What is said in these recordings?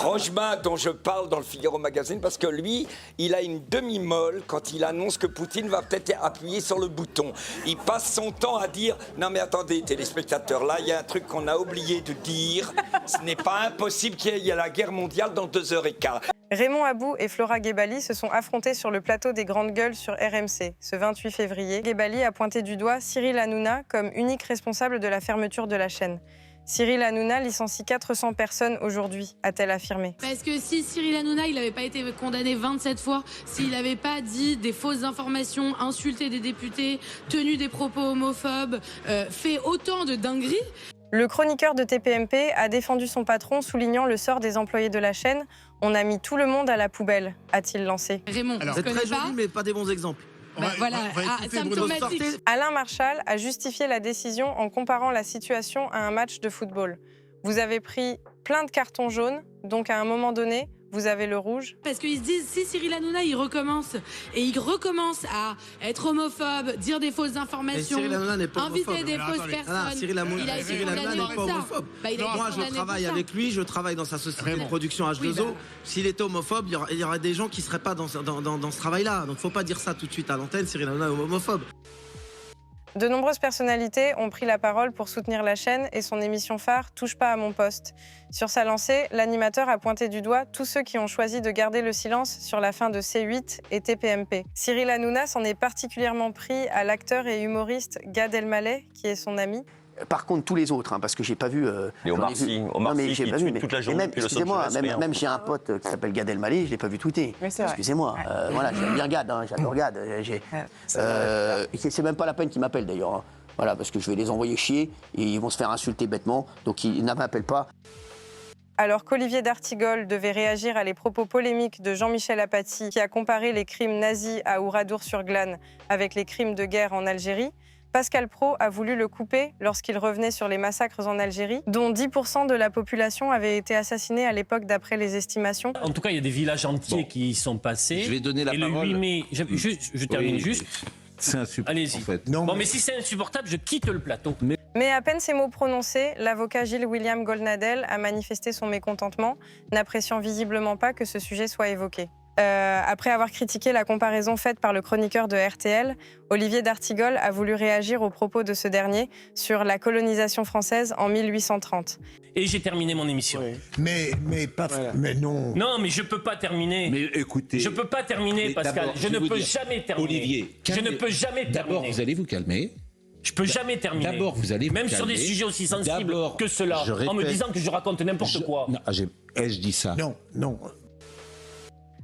Rojma, dont je parle dans le Figaro Magazine, parce que lui, il a une demi-molle quand il annonce que Poutine va peut-être appuyer sur le bouton. Il passe son temps à dire « Non mais attendez, téléspectateurs, là, il y a un truc qu'on a oublié de dire. Ce n'est pas impossible qu'il y ait la guerre mondiale dans 2h15. » Raymond Abou et Flora Gebali se sont affrontés sur le plateau des Grandes Gueules sur RMC. Ce 28 février, Gebali a pointé du doigt Cyril Hanouna comme unique responsable de la fermeture de la chaîne. Cyril Hanouna licencie 400 personnes aujourd'hui, a-t-elle affirmé. Parce que si Cyril Hanouna, il n'avait pas été condamné 27 fois, s'il n'avait pas dit des fausses informations, insulté des députés, tenu des propos homophobes, fait autant de dingueries... Le chroniqueur de TPMP a défendu son patron, soulignant le sort des employés de la chaîne. On a mis tout le monde à la poubelle, a-t-il lancé. Raymond, c'est très joli, mais pas des bons exemples. Voilà, symptomatique. Alain Marchal a justifié la décision en comparant la situation à un match de football. Vous avez pris plein de cartons jaunes, donc à un moment donné, vous avez le rouge. Parce qu'ils se disent, si Cyril Hanouna, il recommence à être homophobe, dire des fausses informations, inviter des fausses personnes... Cyril Hanouna n'est pas homophobe. Moi, je travaille avec lui, je travaille dans sa société de production H2O. S'il était homophobe, il y aurait des gens qui ne seraient pas dans ce travail-là. Donc, il ne faut pas dire ça tout de suite à l'antenne, Cyril Hanouna est homophobe. De nombreuses personnalités ont pris la parole pour soutenir la chaîne et son émission phare « Touche pas à mon poste ». Sur sa lancée, l'animateur a pointé du doigt tous ceux qui ont choisi de garder le silence sur la fin de C8 et TPMP. Cyril Hanouna s'en est particulièrement pris à l'acteur et humoriste Gad Elmaleh, qui est son ami. Par contre, tous les autres, parce que j'ai pas vu... Et Omar Sy qui tweet toute la journée depuis Los Angeles. Même j'ai un pote qui s'appelle Gad Elmaleh, je l'ai pas vu tweeter. Excusez-moi. Voilà, j'aime bien Gad, j'adore Gad. C'est même pas la peine qu'il m'appelle d'ailleurs. Hein. Voilà, parce que je vais les envoyer chier et ils vont se faire insulter bêtement. Donc ils ne m'appellent pas. Alors qu'Olivier d'Artigol devait réagir à les propos polémiques de Jean-Michel Apathy, qui a comparé les crimes nazis à Oradour-sur-Glane avec les crimes de guerre en Algérie, Pascal Praud a voulu le couper lorsqu'il revenait sur les massacres en Algérie, dont 10% de la population avait été assassinée à l'époque d'après les estimations. En tout cas, il y a des villages entiers qui y sont passés. Je vais donner la parole. Le 8 mai, je termine juste. C'est insupportable. Allez-y. En fait. Bon, mais si c'est insupportable, je quitte le plateau. Mais à peine ces mots prononcés, l'avocat Gilles William Goldnadel a manifesté son mécontentement, n'appréciant visiblement pas que ce sujet soit évoqué. Après avoir critiqué la comparaison faite par le chroniqueur de RTL, Olivier d'Artigol a voulu réagir aux propos de ce dernier sur la colonisation française en 1830. Et j'ai terminé mon émission. Oui. Mais non. Non, mais je peux pas terminer. Mais écoutez... Je peux pas terminer, Pascal. Je ne peux jamais terminer. Olivier, je ne peux jamais terminer. D'abord, vous allez vous calmer. Je peux jamais terminer. D'abord, vous allez vous Même calmer. sur des sujets aussi sensibles que cela, en me disant que je raconte n'importe quoi. Non, je dis ça. Non.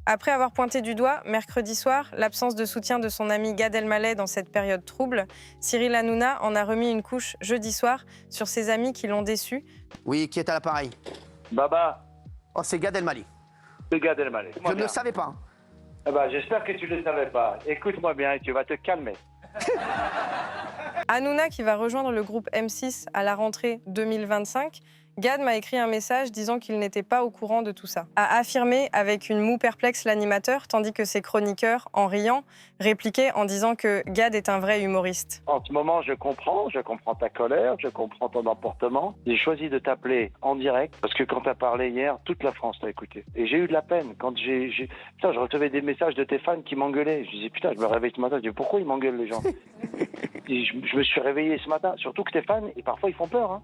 Après avoir pointé du doigt, mercredi soir, l'absence de soutien de son ami Gad Elmaleh dans cette période trouble, Cyril Hanouna en a remis une couche jeudi soir sur ses amis qui l'ont déçu. Oui, qui est à l'appareil? Baba. Oh, c'est Gad Elmaleh. C'est Gad Elmaleh. Je ne le savais pas. Eh ben, j'espère que tu ne le savais pas. Écoute-moi bien et tu vas te calmer. Hanouna, qui va rejoindre le groupe M6 à la rentrée 2025, Gad m'a écrit un message disant qu'il n'était pas au courant de tout ça. A affirmé avec une moue perplexe l'animateur, tandis que ses chroniqueurs, en riant, répliquaient en disant que Gad est un vrai humoriste. En ce moment, je comprends ta colère, je comprends ton emportement. J'ai choisi de t'appeler en direct parce que quand tu as parlé hier, toute la France t'a écouté. Et j'ai eu de la peine quand Putain, je recevais des messages de tes fans qui m'engueulaient. Je disais, putain, je me réveille ce matin, je dis, pourquoi ils m'engueulent les gens? Et je me suis réveillé ce matin, surtout que tes fans, et parfois ils font peur. Hein.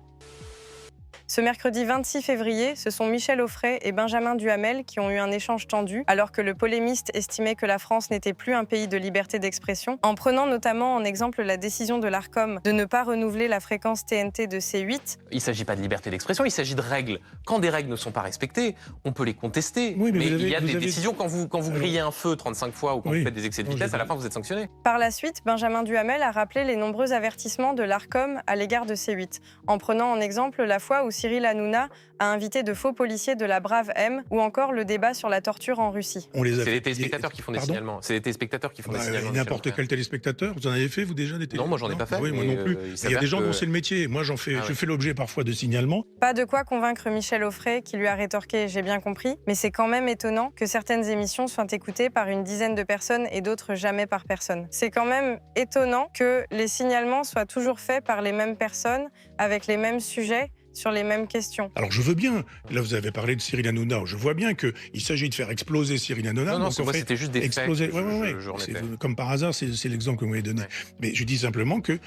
Ce mercredi 26 février, ce sont Michel Offray et Benjamin Duhamel qui ont eu un échange tendu, alors que le polémiste estimait que la France n'était plus un pays de liberté d'expression, en prenant notamment en exemple la décision de l'Arcom de ne pas renouveler la fréquence TNT de C8. Il ne s'agit pas de liberté d'expression, il s'agit de règles. Quand des règles ne sont pas respectées, on peut les contester. Oui, mais il y a des décisions, quand vous grillez un feu 35 fois ou quand vous faites des excès de vitesse, à la fin vous êtes sanctionné. Par la suite, Benjamin Duhamel a rappelé les nombreux avertissements de l'Arcom à l'égard de C8, en prenant en exemple la fois où Cyril Hanouna a invité de faux policiers de la Brave M ou encore le débat sur la torture en Russie. C'est les téléspectateurs qui font des signalements. C'est les téléspectateurs qui font des signalements. N'importe quel téléspectateur. Vous en avez fait, vous, déjà, des Non, moi, j'en ai pas fait. Oui, moi non plus. Il y a des gens dont c'est le métier. Moi, je fais l'objet parfois de signalements. Pas de quoi convaincre Michel Offray, qui lui a rétorqué « j'ai bien compris », mais c'est quand même étonnant que certaines émissions soient écoutées par une dizaine de personnes et d'autres jamais par personne. C'est quand même étonnant que les signalements soient toujours faits par les mêmes personnes, avec les mêmes sujets, sur les mêmes questions. Alors je veux bien, là vous avez parlé de Cyril Hanouna, je vois bien qu'il s'agit de faire exploser Cyril Hanouna. Non, c'était juste des exploser. faits. Comme par hasard, c'est l'exemple que vous m'avez donné. Ouais. Mais je dis simplement que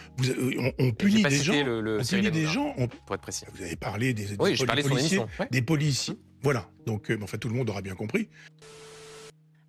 on punit des gens. On punit des gens. Pour être précis. Vous avez parlé des policiers. Des policiers. Voilà. Donc, enfin, tout le monde aura bien compris.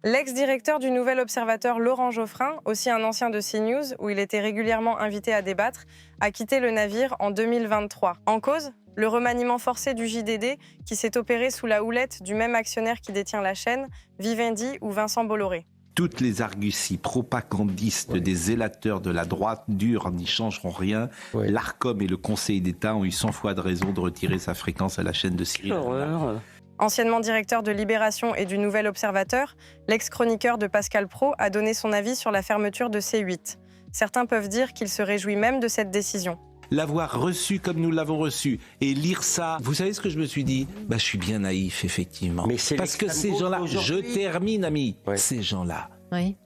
L'ex-directeur du Nouvel Observateur, Laurent Geoffrin, aussi un ancien de CNews, où il était régulièrement invité à débattre, a quitté le navire en 2023. En cause, le remaniement forcé du JDD qui s'est opéré sous la houlette du même actionnaire qui détient la chaîne, Vivendi ou Vincent Bolloré. Toutes les arguties propagandistes des zélateurs de la droite dure n'y changeront rien. L'Arcom et le Conseil d'État ont eu 100 fois de raison de retirer sa fréquence à la chaîne de Cyril Hanouna. Anciennement directeur de Libération et du Nouvel Observateur, l'ex-chroniqueur de Pascal Praud a donné son avis sur la fermeture de C8. Certains peuvent dire qu'il se réjouit même de cette décision. L'avoir reçu comme nous l'avons reçu et lire ça, vous savez ce que je me suis dit ? Je suis bien naïf, effectivement. Parce que ces gens-là, je termine, ami, ces gens-là,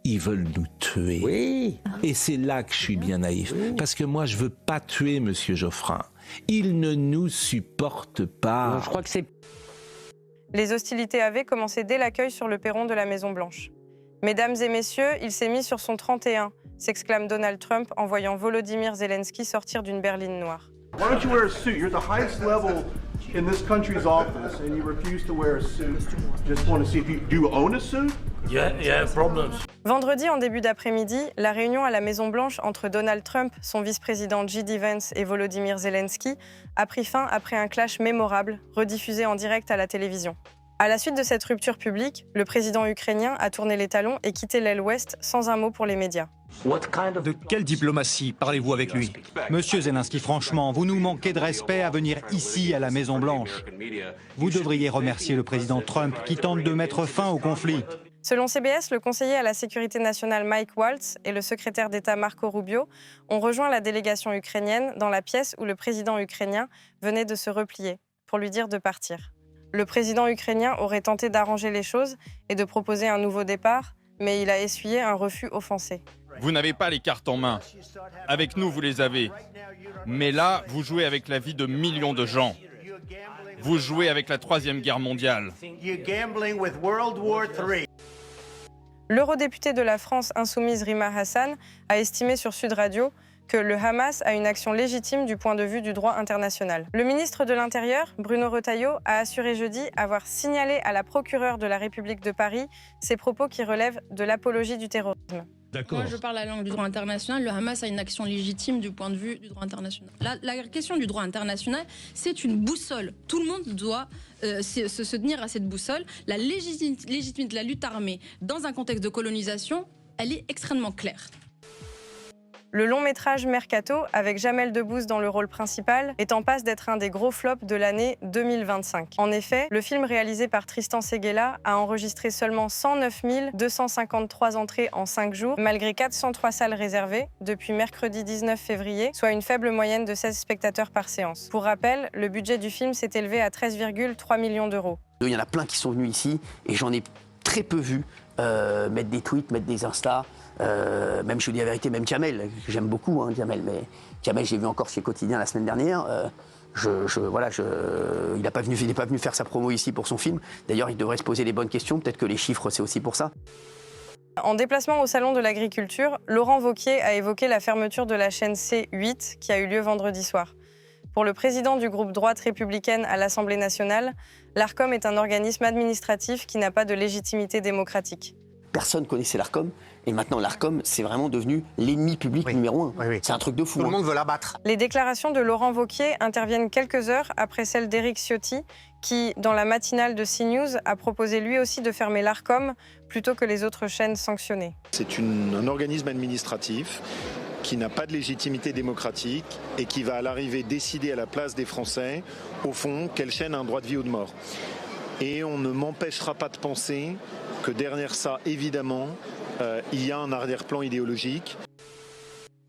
ils veulent nous tuer. Oui. Et c'est là que je suis bien naïf. Parce que moi, je veux pas tuer Monsieur Geoffrin. Il ne nous supporte pas. Non, je crois que c'est... Les hostilités avaient commencé dès l'accueil sur le perron de la Maison-Blanche. « Mesdames et messieurs, il s'est mis sur son 31 », s'exclame Donald Trump en voyant Volodymyr Zelensky sortir d'une berline noire. Why don't you wear a suit? You're at the highest level in this country's office and you refuse to wear a suit. Just want to see if you own a suit? Yeah, problems. Vendredi, en début d'après-midi, la réunion à la Maison-Blanche entre Donald Trump, son vice-président J.D. Vance et Volodymyr Zelensky a pris fin après un clash mémorable, rediffusé en direct à la télévision. À la suite de cette rupture publique, le président ukrainien a tourné les talons et quitté l'aile ouest sans un mot pour les médias. De quelle diplomatie parlez-vous avec lui ? Monsieur Zelensky, franchement, vous nous manquez de respect à venir ici à la Maison-Blanche. Vous devriez remercier le président Trump qui tente de mettre fin au conflit. Selon CBS, le conseiller à la sécurité nationale Mike Waltz et le secrétaire d'État Marco Rubio ont rejoint la délégation ukrainienne dans la pièce où le président ukrainien venait de se replier pour lui dire de partir. Le président ukrainien aurait tenté d'arranger les choses et de proposer un nouveau départ, mais il a essuyé un refus offensé. Vous n'avez pas les cartes en main. Avec nous, vous les avez. Mais là, vous jouez avec la vie de millions de gens. Vous jouez avec la Troisième Guerre mondiale. L'eurodéputée de la France insoumise Rima Hassan a estimé sur Sud Radio que le Hamas a une action légitime du point de vue du droit international. Le ministre de l'Intérieur, Bruno Retailleau, a assuré jeudi avoir signalé à la procureure de la République de Paris ces propos qui relèvent de l'apologie du terrorisme. Moi, je parle la langue du droit international. Le Hamas a une action légitime du point de vue du droit international. La question du droit international, c'est une boussole. Tout le monde doit se tenir à cette boussole. La légitimité de la lutte armée dans un contexte de colonisation, elle est extrêmement claire. Le long-métrage Mercato, avec Jamel Debbouze dans le rôle principal, est en passe d'être un des gros flops de l'année 2025. En effet, le film réalisé par Tristan Seguela a enregistré seulement 109 253 entrées en 5 jours, malgré 403 salles réservées, depuis mercredi 19 février, soit une faible moyenne de 16 spectateurs par séance. Pour rappel, le budget du film s'est élevé à 13,3 millions d'euros. Il y en a plein qui sont venus ici, et j'en ai très peu vu mettre des tweets, mettre des Insta. Même, je vous dis la vérité, même Jamel, que j'aime beaucoup, Jamel, mais Jamel, j'ai vu encore chez Quotidien la semaine dernière. Il n'est pas venu faire sa promo ici pour son film. D'ailleurs, il devrait se poser les bonnes questions. Peut-être que les chiffres, c'est aussi pour ça. En déplacement au Salon de l'Agriculture, Laurent Wauquiez a évoqué la fermeture de la chaîne C8 qui a eu lieu vendredi soir. Pour le président du groupe droite républicaine à l'Assemblée nationale, l'Arcom est un organisme administratif qui n'a pas de légitimité démocratique. Personne connaissait l'Arcom, et maintenant l'Arcom, c'est vraiment devenu l'ennemi public numéro 1. Oui. C'est un truc de fou. Tout le monde veut l'abattre. Les déclarations de Laurent Wauquiez interviennent quelques heures après celles d'Éric Ciotti, qui, dans la matinale de CNews, a proposé lui aussi de fermer l'Arcom plutôt que les autres chaînes sanctionnées. C'est un organisme administratif qui n'a pas de légitimité démocratique et qui va à l'arrivée décider à la place des Français, au fond, quelle chaîne a un droit de vie ou de mort. Et on ne m'empêchera pas de penser que derrière ça, évidemment, il y a un arrière-plan idéologique.